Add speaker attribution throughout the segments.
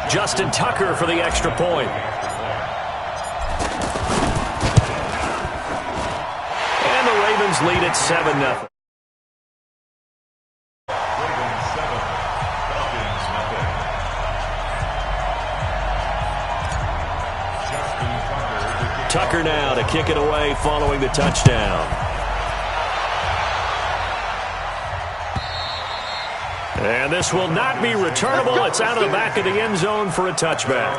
Speaker 1: Justin Tucker for the extra point. And the Ravens lead at 7-0. Tucker now to kick it away following the touchdown. And this will not be returnable. It's out of the back of the end zone for a touchback.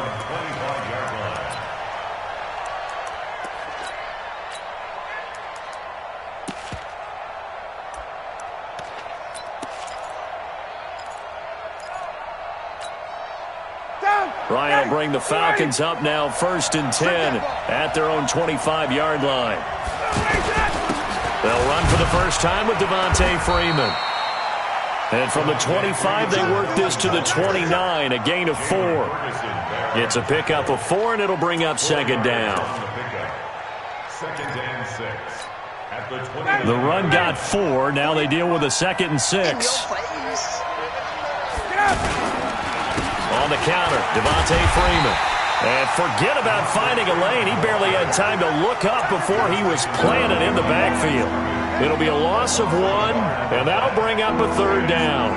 Speaker 1: Ryan will bring the Falcons up now 1st and 10 at their own 25-yard line. They'll run for the first time with Devontae Freeman. And from the 25, they work this to the 29, a gain of 4. It's a pickup of 4, and it'll bring up 2nd down. The run got 4. Now they deal with a 2nd and 6. On the counter, Devontae Freeman. And forget about finding a lane. He barely had time to look up before he was planted in the backfield. It'll be a loss of 1, and that'll bring up a 3rd down.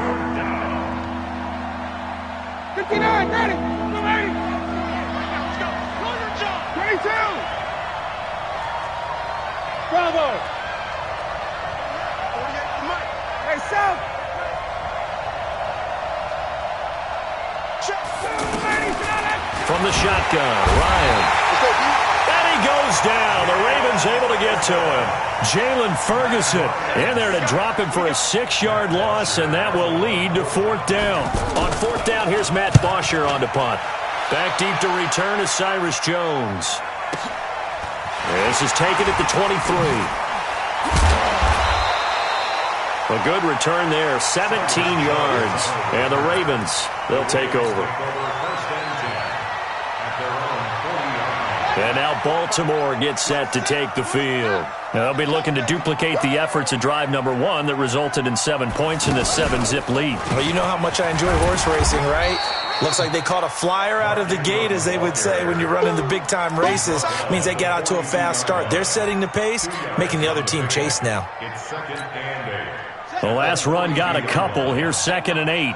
Speaker 2: 59, ready. Come ready. Let's go. 22. Bravo. Hey, South.
Speaker 1: From the shotgun, Ryan. And he goes down. The Ravens able to get to him. Jalen Ferguson in there to drop him for a 6-yard loss, and that will lead to 4th down. On 4th down, here's Matt Bosher on to punt. Back deep to return is Cyrus Jones. This is taken at the 23. A good return there, 17 yards. And the Ravens, they'll take over. And now Baltimore gets set to take the field. Now they'll be looking to duplicate the efforts of drive number 1 that resulted in 7 points in the 7-zip lead.
Speaker 3: Well, you know how much I enjoy horse racing, right? Looks like they caught a flyer out of the gate, as they would say when you're running the big-time races. Means they get out to a fast start. They're setting the pace, making the other team chase now.
Speaker 1: The last run got a couple. Here's 2nd and 8.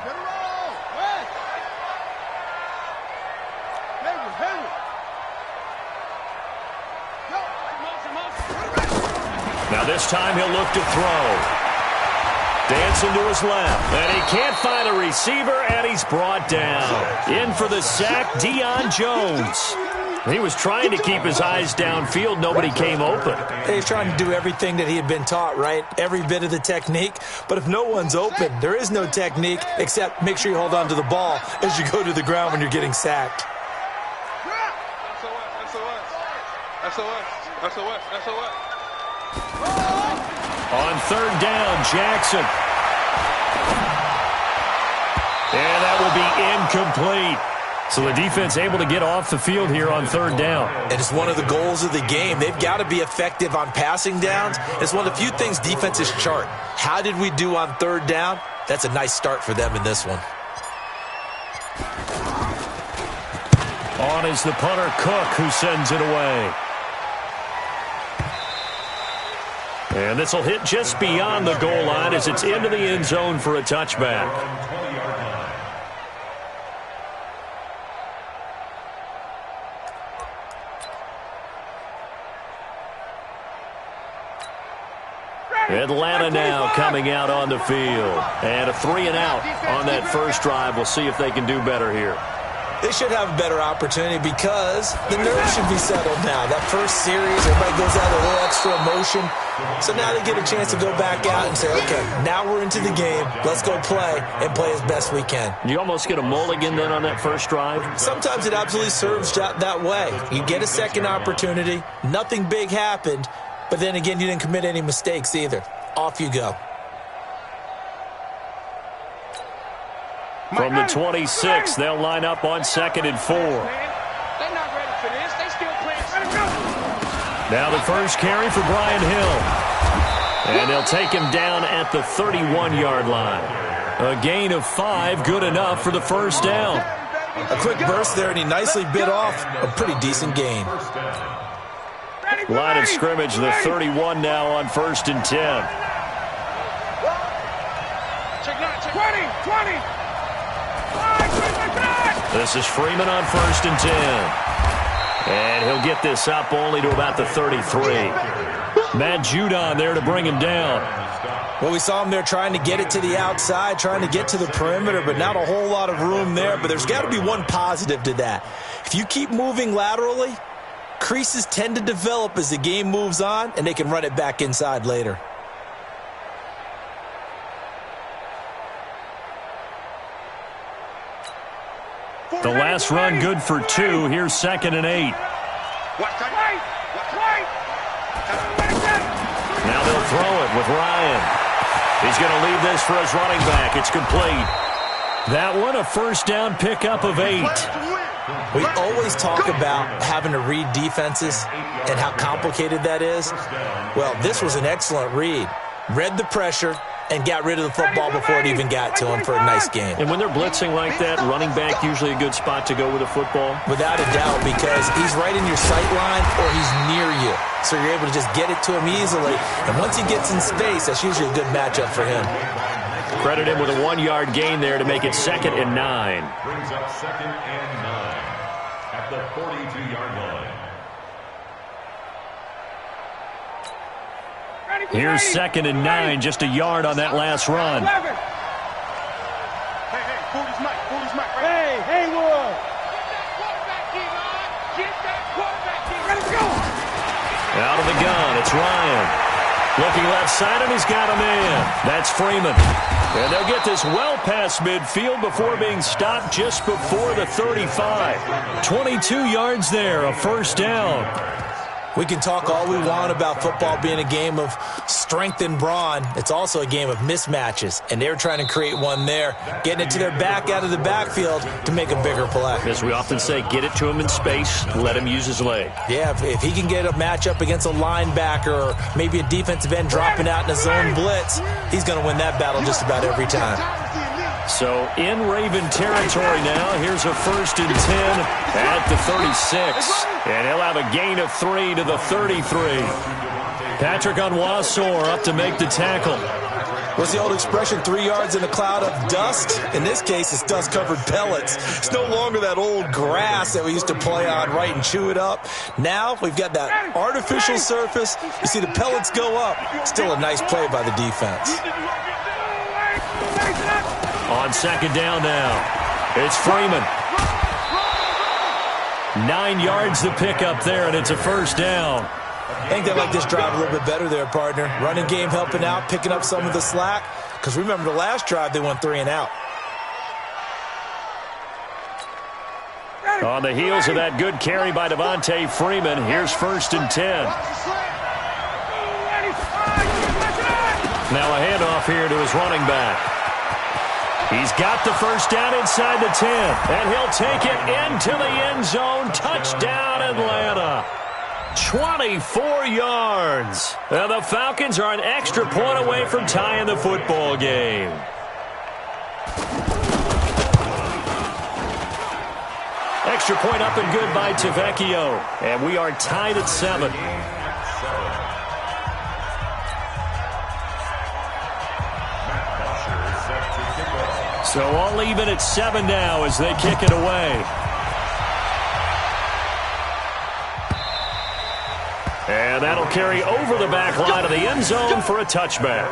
Speaker 1: Now this time he'll look to throw. Dancing to his left. And he can't find a receiver, and he's brought down. In for the sack, Deion Jones. He was trying to keep his eyes downfield. Nobody came open.
Speaker 3: He's trying to do everything that he had been taught, right? Every bit of the technique. But if no one's open, there is no technique except make sure you hold on to the ball as you go to the ground when you're getting sacked.
Speaker 2: SOS.
Speaker 1: On 3rd down, Jackson. And that will be incomplete. So the defense able to get off the field here on 3rd down.
Speaker 3: And it's one of the goals of the game. They've got to be effective on passing downs. It's one of the few things defenses chart. How did we do on 3rd down? That's a nice start for them in this one.
Speaker 1: On is the punter, Cook, who sends it away. And this will hit just beyond the goal line as it's into the end zone for a touchback. Atlanta now coming out on the field. And a 3-and-out on that first drive. We'll see if they can do better here.
Speaker 3: They should have a better opportunity because the nerves should be settled now. That first series, everybody goes out with a little extra emotion. So now they get a chance to go back out and say, okay, now we're into the game. Let's go play and play as best we can.
Speaker 1: You almost get a mulligan then on that first drive?
Speaker 3: Sometimes it absolutely serves that way. You get a second opportunity. Nothing big happened. But then again, you didn't commit any mistakes either. Off you go.
Speaker 1: From the 26, they'll line up on 2nd and 4.
Speaker 2: They're not ready for this. They still playing.
Speaker 1: Now the first carry for Brian Hill. And they'll take him down at the 31-yard line. A gain of 5, good enough for the first down.
Speaker 3: A quick burst there, and he nicely bit off a pretty decent gain.
Speaker 1: Line of scrimmage, the 31 now on 1st and 10.
Speaker 2: 20.
Speaker 1: This is Freeman on 1st and 10. And he'll get this up only to about the 33. Matt Judon there to bring him down.
Speaker 3: Well, we saw him there trying to get it to the outside, trying to get to the perimeter, but not a whole lot of room there. But there's got to be one positive to that. If you keep moving laterally, creases tend to develop as the game moves on, and they can run it back inside later.
Speaker 1: The last run good for 2. Here's 2nd and 8. Now they'll throw it with Ryan. He's going to leave this for his running back. It's complete. That one, a first down pickup of 8.
Speaker 3: We always talk about having to read defenses and how complicated that is. Well, this was an excellent read. Read the pressure and got rid of the football before it even got to him for a nice game.
Speaker 1: And when they're blitzing like that, running back usually a good spot to go with a football?
Speaker 3: Without a doubt, because he's right in your sight line or he's near you. So you're able to just get it to him easily. And once he gets in space, that's usually a good matchup for him.
Speaker 1: Credit him with a 1-yard gain there to make it 2nd and 9.
Speaker 4: Brings up 2nd and 9 at the 42-yard line.
Speaker 1: Here's 2nd and 9, just a yard on that last run.
Speaker 2: Hey, Will.
Speaker 1: Out of the gun, it's Ryan. Looking left side, and he's got a man. That's Freeman. And they'll get this well past midfield before being stopped just before the 35. 22 yards there, a first down.
Speaker 3: We can talk all we want about football being a game of strength and brawn. It's also a game of mismatches, and they're trying to create one there, getting it to their back out of the backfield to make a bigger play.
Speaker 1: As we often say, get it to him in space, let him use his leg.
Speaker 3: Yeah, if he can get a matchup against a linebacker or maybe a defensive end dropping out in a zone blitz, he's going to win that battle just about every time.
Speaker 1: So in Raven territory now, here's a 1st and 10 at the 36. And he'll have a gain of 3 to the 33. Patrick Onwuasor up to make the tackle.
Speaker 3: What's the old expression, 3 yards in a cloud of dust? In this case, it's dust-covered pellets. It's no longer that old grass that we used to play on, right, and chew it up. Now we've got that artificial surface. You see the pellets go up. Still a nice play by the defense.
Speaker 1: On 2nd down now, it's Freeman. 9 yards to pick up there, and it's a first down.
Speaker 3: I think they like this drive a little bit better there, partner. Running game helping out, picking up some of the slack. Because remember the last drive, they went 3 and out.
Speaker 1: On the heels of that good carry by Devontae Freeman, here's 1st and 10. Now a handoff here to his running back. He's got the first down inside the 10, and he'll take it into the end zone. Touchdown, Atlanta. 24 yards. And the Falcons are an extra point away from tying the football game. Extra point up and good by Tavecchio. And we are tied at 7. So all even at 7 now as they kick it away. And that'll carry over the back line of the end zone for a touchback.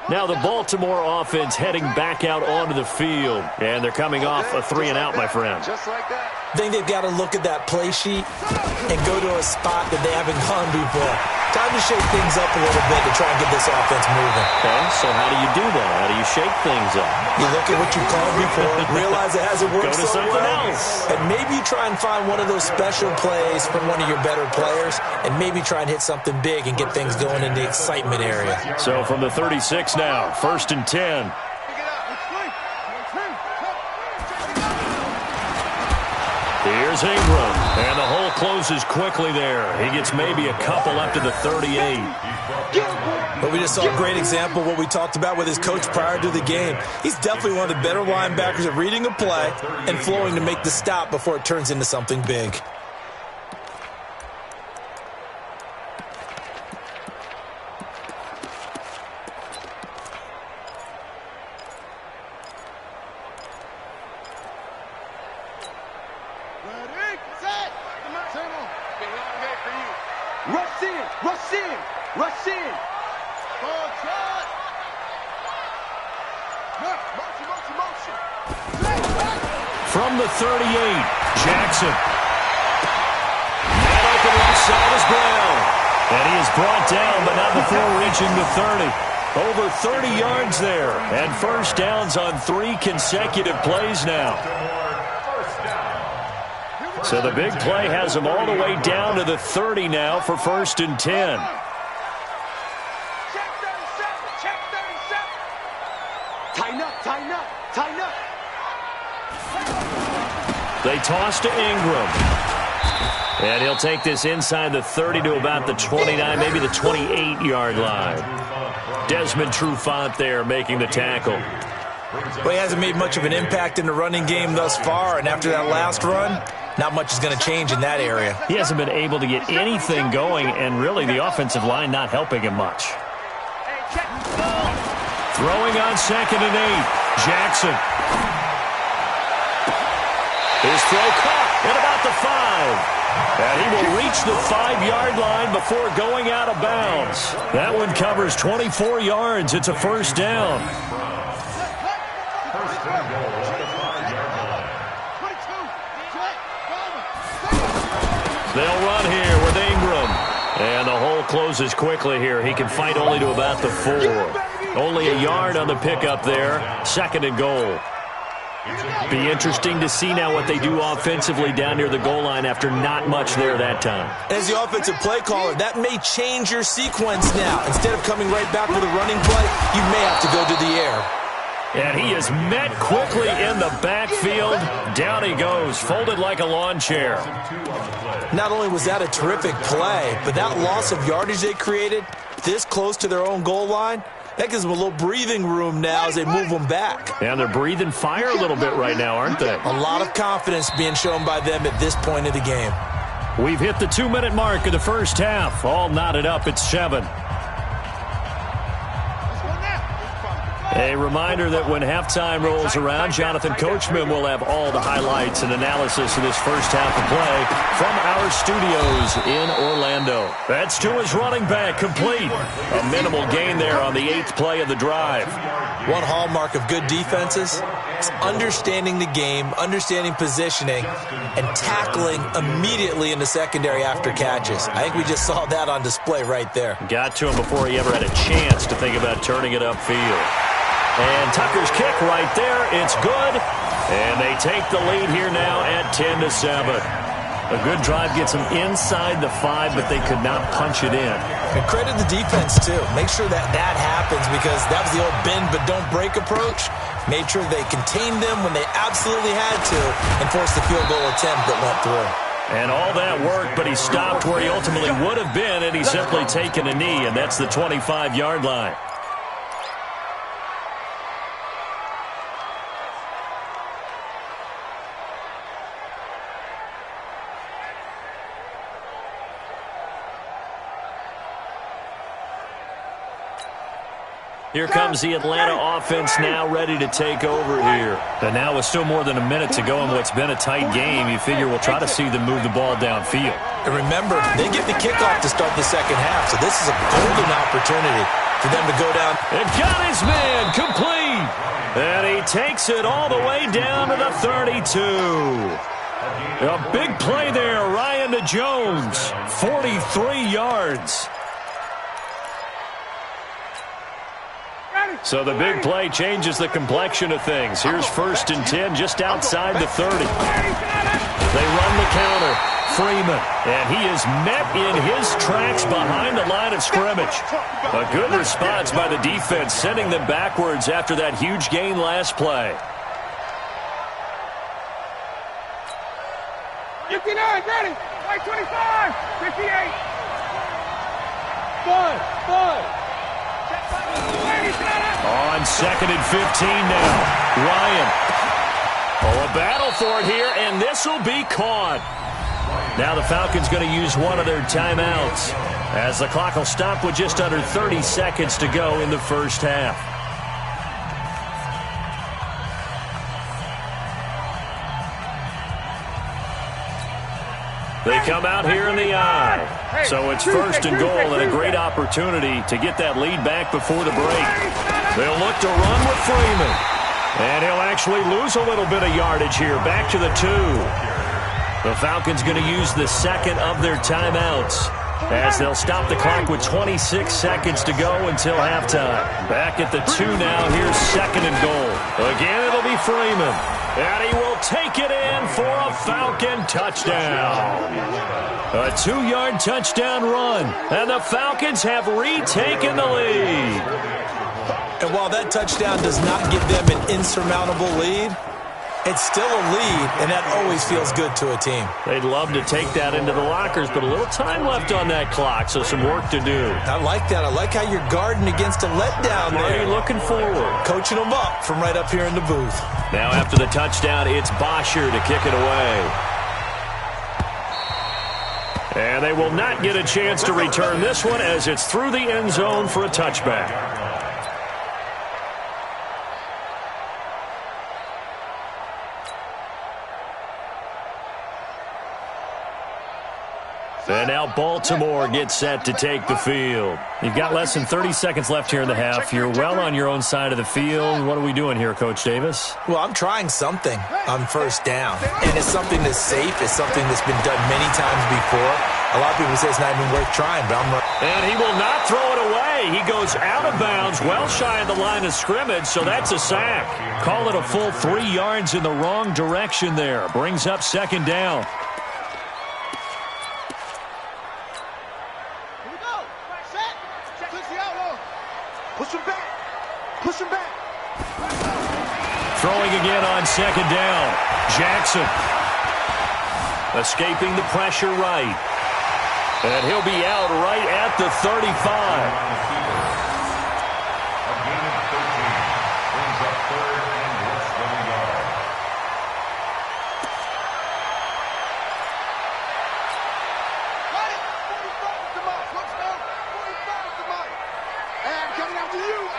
Speaker 1: Now the Baltimore offense heading back out onto the field. And they're coming off a 3 and out, my friend.
Speaker 2: Just like that.
Speaker 3: I think they've got to look at that play sheet and go to a spot that they haven't gone before. Time to shake things up a little bit to try and get this offense moving.
Speaker 1: Okay, so how do you do that? How do you shake things up?
Speaker 3: You look at what you've called before, realize it hasn't worked
Speaker 1: Go to
Speaker 3: so
Speaker 1: something
Speaker 3: well,
Speaker 1: else.
Speaker 3: and maybe try and find one of those special plays from one of your better players, and maybe try and hit something big and get things going in the excitement area.
Speaker 1: So from the 36 now, 1st and 10. Here's Ingram, and the hole closes quickly there. He gets maybe a couple up to the 38.
Speaker 3: But we just saw a great example of what we talked about with his coach prior to the game. He's definitely one of the better linebackers at reading a play and flowing to make the stop before it turns into something big.
Speaker 1: From the 38, Jackson. Man open right side is Brown. And he is brought down, but not before reaching the 30. Over 30 yards there. And first downs on 3 consecutive plays now. So the big play has him all the way down to the 30 now for 1st and 10.
Speaker 2: Tighten up.
Speaker 1: They toss to Ingram. And he'll take this inside the 30 to about the 29, maybe the 28-yard line. Desmond Trufant there making the tackle.
Speaker 3: Well, he hasn't made much of an impact in the running game thus far, and after that last run, not much is going to change in that area.
Speaker 1: He hasn't been able to get anything going, and really the offensive line not helping him much. Throwing on 2nd and 8, Jackson. His throw caught at about the 5. And he will reach the 5-yard line before going out of bounds. That one covers 24 yards. It's a first down. They'll run here with Ingram. And the hole closes quickly here. He can fight only to about the 4. Only a yard on the pickup there. 2nd and goal. Be interesting to see now what they do offensively down near the goal line after not much there that time.
Speaker 3: As the offensive play caller, that may change your sequence now. Instead of coming right back with a running play, you may have to go to the air.
Speaker 1: And he is met quickly in the backfield. Down he goes, folded like a lawn chair.
Speaker 3: Not only was that a terrific play, but that loss of yardage they created this close to their own goal line, that gives them a little breathing room now as they move them back.
Speaker 1: And they're breathing fire a little bit right now, aren't they?
Speaker 3: A lot of confidence being shown by them at this point of the game.
Speaker 1: We've hit the 2-minute mark of the first half. All knotted up at 7. A reminder that when halftime rolls around, Jonathan Coachman will have all the highlights and analysis of this first half of play from our studios in Orlando. That's to his running back, complete. A minimal gain there on the 8th play of the drive.
Speaker 3: One hallmark of good defenses is understanding the game, understanding positioning, and tackling immediately in the secondary after catches. I think we just saw that on display right there.
Speaker 1: Got to him before he ever had a chance to think about turning it upfield. And Tucker's kick right there. It's good. And they take the lead here now at 10-7. A good drive gets them inside the 5, but they could not punch it in.
Speaker 3: And credit the defense, too. Make sure that happens because that was the old bend but don't break approach. Made sure they contained them when they absolutely had to and forced the field goal attempt that went through.
Speaker 1: And all that work, but he stopped where he ultimately would have been, and he's simply taken a knee, and that's the 25-yard line. Here comes the Atlanta offense now ready to take over here. And now with still more than a minute to go in what's been a tight game, you figure we'll try to see them move the ball downfield.
Speaker 3: And remember, they get the kickoff to start the second half, so this is a golden opportunity for them to go down.
Speaker 1: And got his man complete. And he takes it all the way down to the 32. A big play there, Ryan to Jones. 43 yards. So the big play changes the complexion of things. Here's 1st and 10 just outside the 30. They run the counter. Freeman. And he is met in his tracks behind the line of scrimmage. A good response by the defense, sending them backwards after that huge gain last play.
Speaker 2: 59, ready. Right 25, 58. Five.
Speaker 1: On 2nd and 15 now. Ryan. Oh, a battle for it here, and this will be caught. Now the Falcons going to use one of their timeouts as the clock will stop with just under 30 seconds to go in the first half. They come out here in the I. So it's 1st and goal and a great opportunity to get that lead back before the break. They'll look to run with Freeman. And he'll actually lose a little bit of yardage here. Back to the 2. The Falcons going to use the second of their timeouts as they'll stop the clock with 26 seconds to go until halftime. Back at the 2 now. Here's 2nd and goal. Again, it'll be Freeman. And he will take it in for a Falcon touchdown. A 2-yard touchdown run. And the Falcons have retaken the lead.
Speaker 3: And while that touchdown does not give them an insurmountable lead, it's still a lead, and that always feels good to a team.
Speaker 1: They'd love to take that into the lockers, but a little time left on that clock, so some work to do.
Speaker 3: I like that. I like how you're guarding against a letdown there.
Speaker 1: Already looking forward.
Speaker 3: Coaching them up from right up here in the booth.
Speaker 1: Now after the touchdown, it's Bosher to kick it away. And they will not get a chance to return this one as it's through the end zone for a touchback. And now Baltimore gets set to take the field. You've got less than 30 seconds left here in the half. You're well on your own side of the field. What are we doing here, Coach Davis?
Speaker 3: Well, I'm trying something on 1st down. And it's something that's safe. It's something that's been done many times before. A lot of people say it's not even worth trying, but I'm...
Speaker 1: And he will not throw it away. He goes out of bounds, well shy of the line of scrimmage, so that's a sack. Call it a full 3 yards in the wrong direction there. Brings up 2nd down.
Speaker 2: Push him back.
Speaker 1: Throwing again on 2nd down. Jackson. Escaping the pressure right. And he'll be out right at the 35.
Speaker 4: A gain of 13. Brings up 3rd and less than a yard.
Speaker 2: Got it. 45 to Mike. Let's go. 45 to Mike. Hey, I'm coming after you.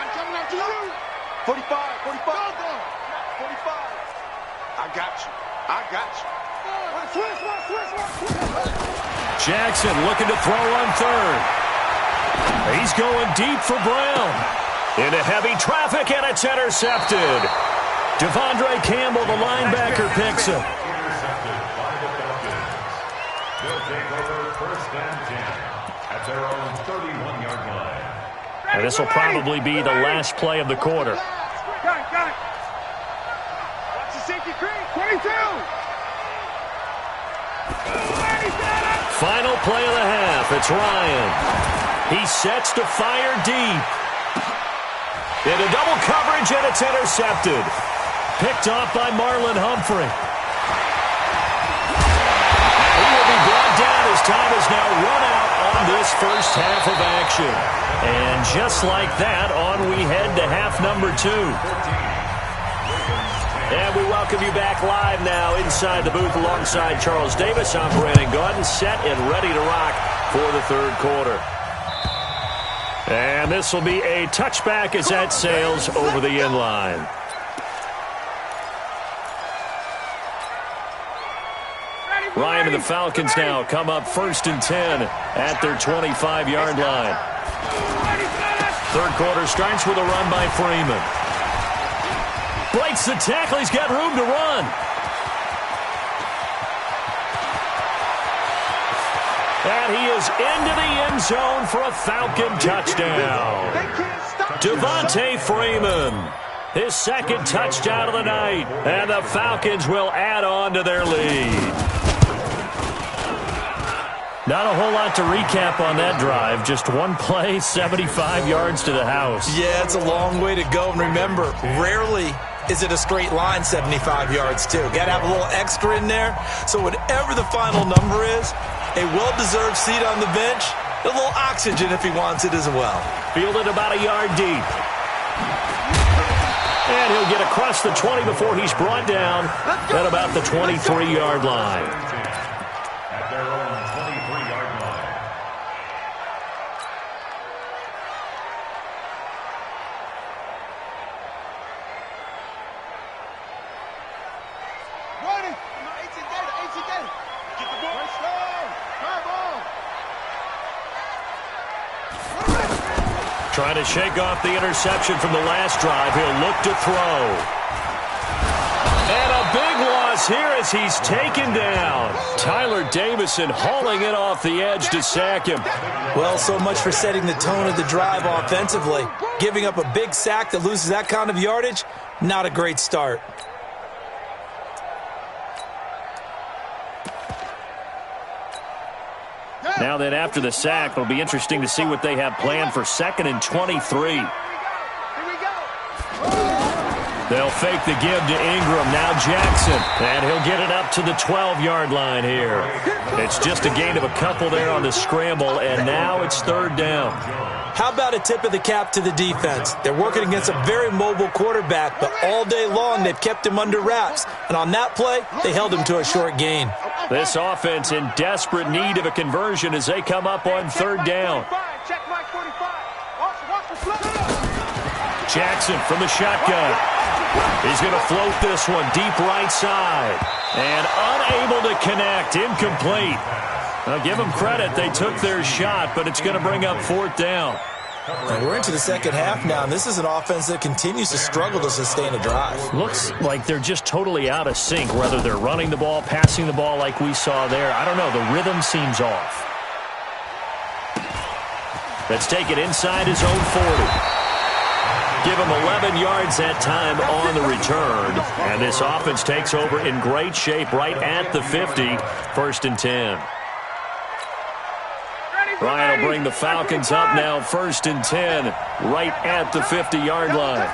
Speaker 2: 45. 45. I got you.
Speaker 1: Jackson looking to throw on 3rd. He's going deep for Brown. Into heavy traffic, and it's intercepted. Devondre Campbell, the linebacker, picks him.
Speaker 4: Intercepted by the Falcons. They'll take over 1st and 10 at their own 31-yard line.
Speaker 1: And this will probably be the last play of the quarter.
Speaker 2: Got it. Watch the safety cream. 22.
Speaker 1: Final play of the half. It's Ryan. He sets to fire deep. Into double coverage, and it's intercepted. Picked off by Marlon Humphrey. He will be brought down as time is now run out on this first half of action. And just like that, on we head to half number 2. And we welcome you back live now inside the booth alongside Charles Davis. I'm Brandon Gaudin, set and ready to rock for the 3rd quarter. And this will be a touchback as that sails over the end line. Ryan and the Falcons now come up 1st and 10 at their 25-yard line. 3rd quarter starts with a run by Freeman. Breaks the tackle. He's got room to run. And he is into the end zone for a Falcon touchdown. Devontae Freeman, his 2nd touchdown of the night. And the Falcons will add on to their lead. Not a whole lot to recap on that drive. Just one play, 75 yards to the house.
Speaker 3: Yeah, it's a long way to go. And remember, rarely is it a straight line 75 yards, too? Got to have a little extra in there. So whatever the final number is, a well-deserved seat on the bench, a little oxygen if he wants it as well.
Speaker 1: Fielded about a yard deep. And he'll get across the 20 before he's brought down at about the 23-yard line.
Speaker 4: At their own 23-yard line.
Speaker 2: Running. 18 data. Get the ball. Slow. Curve on.
Speaker 1: Trying to shake off the interception from the last drive. He'll look to throw. And a big loss here as he's taken down. Tyler Davison hauling it off the edge to sack him.
Speaker 3: Well, so much for setting the tone of the drive offensively. Giving up a big sack that loses that kind of yardage, not a great start.
Speaker 1: Now then, after the sack, it'll be interesting to see what they have planned for 2nd and 23. They'll fake the give to Ingram. Now Jackson. And he'll get it up to the 12-yard line here. It's just a gain of a couple there on the scramble, and now it's 3rd down.
Speaker 3: How about a tip of the cap to the defense? They're working against a very mobile quarterback, but all day long they've kept him under wraps. And on that play, they held him to a short gain.
Speaker 1: This offense in desperate need of a conversion as they come up on 3rd down. Jackson from the shotgun. He's going to float this one deep right side. And unable to connect. Incomplete. Now, give them credit. They took their shot, but it's going to bring up 4th down.
Speaker 3: And we're into the second half now, and this is an offense that continues to struggle to sustain a drive.
Speaker 1: Looks like they're just totally out of sync, whether they're running the ball, passing the ball like we saw there. I don't know. The rhythm seems off. Let's take it inside his own 40. Give him 11 yards that time on the return. And this offense takes over in great shape right at the 50. 1st and 10. Ryan will bring the Falcons up now, 1st and 10, right at the 50-yard line.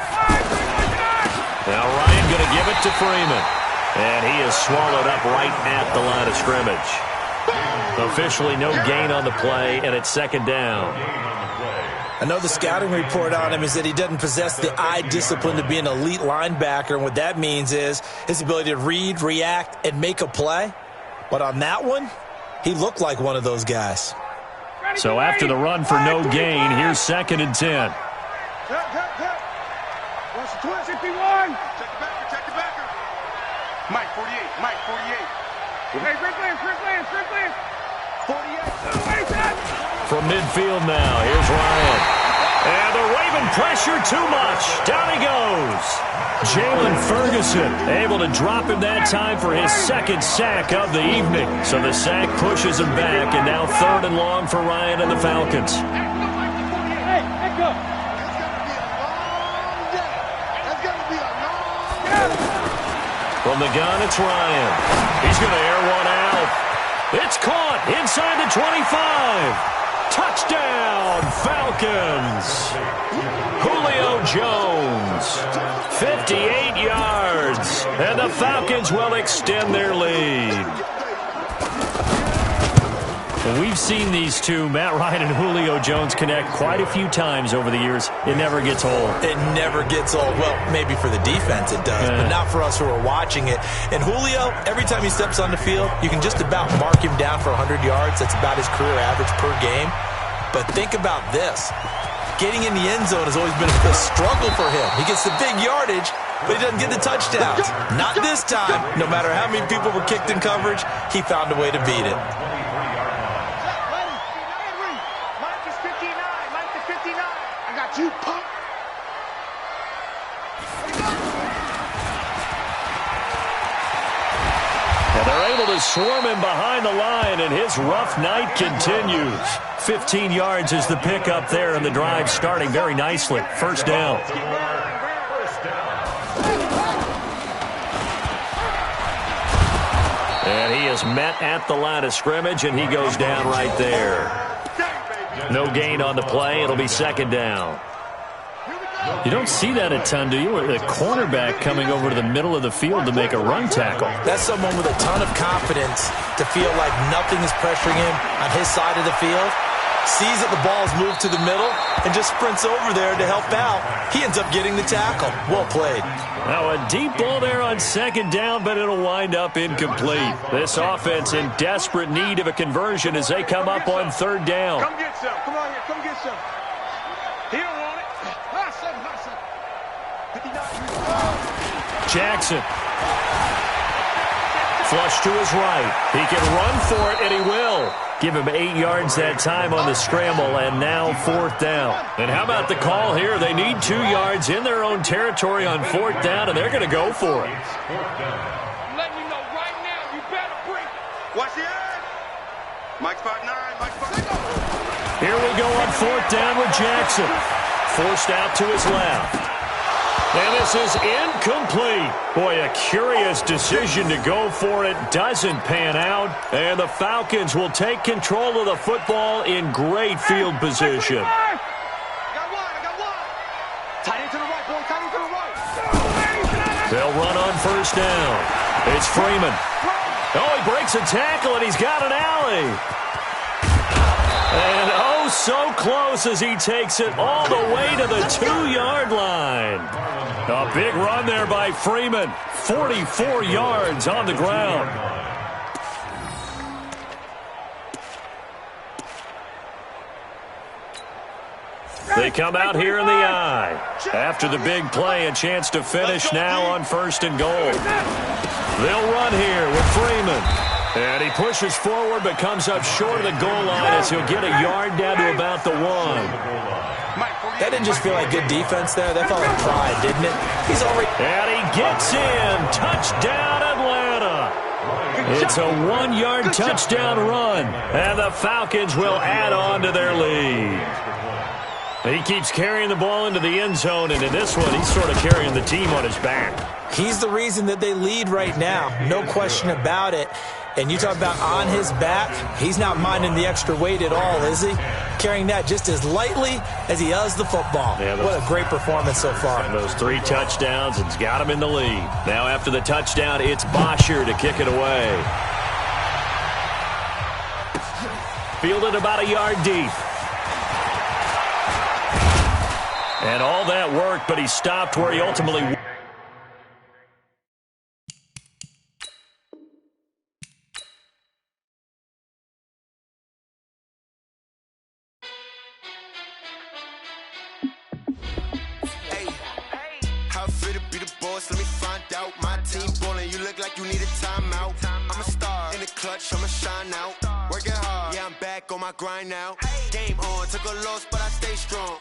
Speaker 1: Now Ryan going to give it to Freeman. And he is swallowed up right at the line of scrimmage. Officially no gain on the play, and it's 2nd down.
Speaker 3: I know the scouting report on him is that he doesn't possess the eye discipline to be an elite linebacker, and what that means is his ability to read, react, and make a play. But on that one, he looked like one of those guys.
Speaker 1: So after the run for no gain, here's 2nd and 10.
Speaker 2: Watch the twist. 51. Check the backer. Mike, 48. Hey, Strickland. 48.
Speaker 1: From midfield now, here's Ryan. And the Raven pressure too much. Down he goes. Jalen Ferguson able to drop him that time for his 2nd sack of the evening. So the sack pushes him back, and now 3rd and long for Ryan and the Falcons. From the gun, it's Ryan. He's going to air one out. It's caught inside the 25. Touchdown, Falcons. Julio Jones, 58 yards, and the Falcons will extend their lead. Well, we've seen these two, Matt Ryan and Julio Jones, connect quite a few times over the years. It never gets old.
Speaker 3: It never gets old. Well, maybe for the defense it does, but not for us who are watching it. And Julio, every time he steps on the field, you can just about mark him down for 100 yards. That's about his career average per game. But think about this. Getting in the end zone has always been a struggle for him. He gets the big yardage, but he doesn't get the touchdowns. Not this time. No matter how many people were kicked in coverage, he found a way to beat it.
Speaker 2: You punk.
Speaker 1: And they're able to swarm him behind the line, and his rough night continues. 15 yards is the pickup there, and the drive starting very nicely. 1st down. And he is met at the line of scrimmage, and he goes down right there. No gain on the play. It'll be 2nd down. You don't see that a ton, do you? The cornerback coming over to the middle of the field to make a run tackle.
Speaker 3: That's someone with a ton of confidence to feel like nothing is pressuring him on his side of the field. Sees that the ball's moved to the middle and just sprints over there to help out. He ends up getting the tackle. Well played.
Speaker 1: Now a deep ball there on second down, but it'll wind up incomplete. This offense in desperate need of a conversion as they come up on third down.
Speaker 2: Come get some. Come on here. Come get some. He don't want it.
Speaker 1: Jackson. Flush to his right. He can run for it, and he will. Give him 8 yards that time on the scramble, and now fourth down. And how about the call here? They need 2 yards in their own territory on fourth down, and they're going to go for it.
Speaker 2: I'm letting you know right now, you better bring it. Watch the eye. Mike's 5'9", Mike's 5'9".
Speaker 1: Here we go on fourth down with Jackson. Forced out to his left. And this is incomplete. Boy, a curious decision to go for it. Doesn't pan out. And the Falcons will take control of the football in great field position.
Speaker 2: I got one. Tight end to the right, boy. Tight end to the right.
Speaker 1: They'll run on first down. It's Freeman. Oh, he breaks a tackle, and he's got an alley. And oh, so close as he takes it all the way to the 2-yard line. A big run there by Freeman. 44 yards on the ground. They come out here in the eye. After the big play, a chance to finish now on first and goal. They'll run here with Freeman. And he pushes forward but comes up short of the goal line as he'll get a yard down to about the 1.
Speaker 3: That didn't just feel like good defense there. That felt like pride, didn't it? He's already...
Speaker 1: And he gets in. Touchdown, Atlanta. It's a 1-yard touchdown run. And the Falcons will add on to their lead. He keeps carrying the ball into the end zone, and in this one, he's sort of carrying the team on his back.
Speaker 3: He's the reason that they lead right now. No question about it. And you talk about on his back, he's not minding the extra weight at all, is he? Carrying that just as lightly as he does the football. Yeah, what a great performance so far.
Speaker 1: Those 3 touchdowns, it's got him in the lead. Now after the touchdown, it's Bosher to kick it away. Fielded about a yard deep. And all that worked, but he stopped where he ultimately...
Speaker 5: Let me find out. My team ballin', you look like you need a timeout. I'm a star in the clutch, I'ma shine out. Working hard, yeah, I'm back on my grind now. Game on, took a loss, but I stay strong.